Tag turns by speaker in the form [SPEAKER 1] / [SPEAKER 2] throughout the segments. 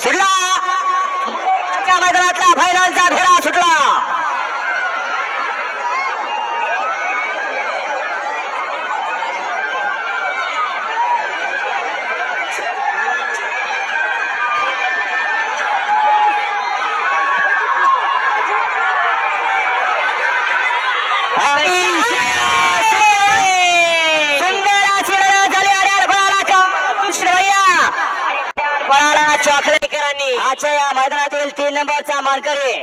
[SPEAKER 1] सुटला मैदानातला फायनलचा फेरा सुटला। चॉकलेटकरांनी आजच्या या मैदानातील 3 नंबरचा मानकरी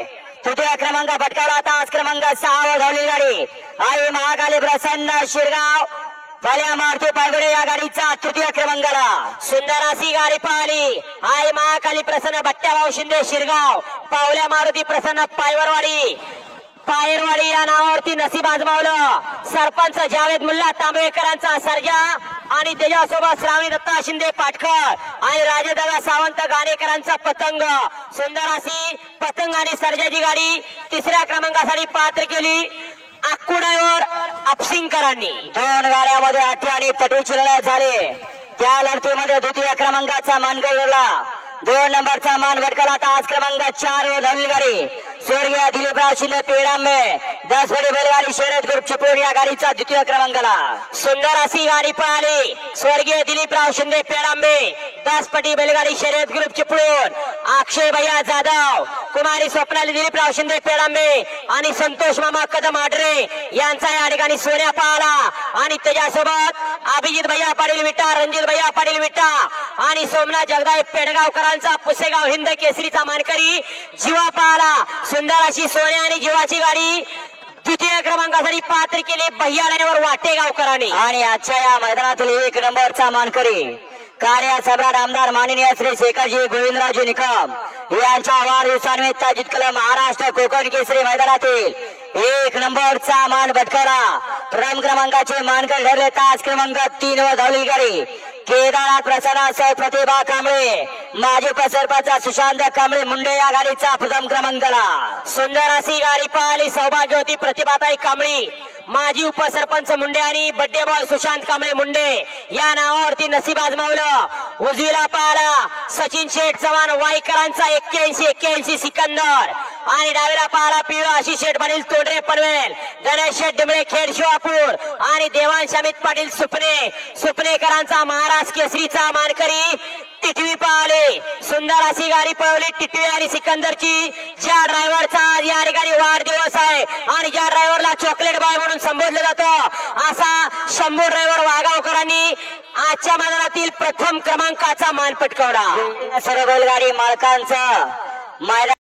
[SPEAKER 1] तृतीय क्रमांक पटकावला। तास क्रमांक 6 वर धावली गाडी आई महाकाली प्रसन्न शिरगाव पाल्या मारुती पायगुडे या गाडीचा तृतीय क्रमांकाला। सुंदर अशी गाडी पाहिली आई महाकाली प्रसन्न बट्ट्याभाऊ शिंदे शिरगाव पावल्या मारुती प्रसन्न पायरवाडी या नावावरती नसीब आजमावलं। सरपंच जावेद मुल्ला तांबेकरांचा सर्जा आणि त्याच्यासोबत श्रावणी दत्ता शिंदे पाटकर आणि राजेदादा सावंत गाणेकरांचा पतंग। सुंदर अशी पतंग आणि सर्जाची गाडी तिसऱ्या क्रमांकासाठी पात्र केली आकुडावर अपसिंगकरांनी। 2 गाड्यामध्ये 8 आणि पटूची लढत झाली। त्या लढतीमध्ये द्वितीय क्रमांकाचा मान गौरवला। 2 नंबरचा मान भटकला। तास क्रमांक 4 वर धावली गाडी स्वर्गीय दिलीपराव शिंदे पेडांबे 10 बडी बैलगाडी शर्यत ग्रुप चिपळूण या गाडीचा द्वितीय क्रमांकाला। सुंदर अशी गाडी पळाली स्वर्गीय दिलीपराव शिंदे पेडांबे 10 पटी बैलगाडी शर्यत ग्रुप चिपळूण। अक्षय भैया जाधव कुमारी स्वप्नाली दिलीपराव शिंदे पेडांबे आणि संतोष मामा कदम आडरे यांचा या ठिकाणी सोन्या पाहला आणि त्याच्यासोबत अभिजित भैया पाटील विटा रणजित भैया पाटील विटा आणि सोमनाथ जगदाय पेडगावकरांचा पुसेगाव हिंद केसरीचा मानकरी जीवा पाहला। सुंदर अशी सोन्या आणि जीवाची गाडी द्वितीय क्रमांकासाठी पात्र केली भैया ड्रायव्हर वाटेगावकरांनी। आणि आजच्या या मैदानातील 1 नंबरचा मानकरी कार्य सम्राट आमदार माननीय श्री शेखरजी गोविंदरावजी निकम यांच्या वाढदिवसानिमित्त जितकलं महाराष्ट्र कोकण केसरी मैदानातील 1 नंबरचा मान भटकला। प्रथम क्रमांकाचे मानकरी ठरले तास क्रमांक 3 वर धावली गाडी केदारनाथ प्रसन्न सह प्रतिभा कांबळे माजी उपसरपंच सुशांत कांबळे मुंडे या गाडीचा प्रथम क्रमांकाला। सुंदर अशी गाडी पाहिली सौभाग्यवती प्रतिभाताई कांबळे माजी उपसरपंच मुंडे आणि बड्डे बॉय सुशांत कांबळे मुंडे या नावावरती नसीब आजमावलं। उजवीला पाहिला सचिन शेठ चव्हाण वाईकरांचा 81 सिकंदर आणि डावीला पाहिला पिवळा आशिष शेठ पाटील तोडरे पनवेल गणेश शेठ डिमळे खेड शिवापूर आणि देवांश अमित पाटील सुपनेकरांचा महाराष्ट्र केसरीचा मानकरी टिटवी पाहिले। सुंदर अशी गाडी पळवली टिटवी आणि सिकंदरची। ज्या ड्रायव्हरचा या ठिकाणी वाढदिवस आहे आणि ज्या ड्रायव्हरला चॉकलेट बॉय म्हणून संबोधलं जातं असा शंभू ड्रायव्हर वाघावकरांनी आजच्या मैदानातील प्रथम क्रमांकाचा मान पटकावला। सर्व बैलगाडी मालकांचा मैदान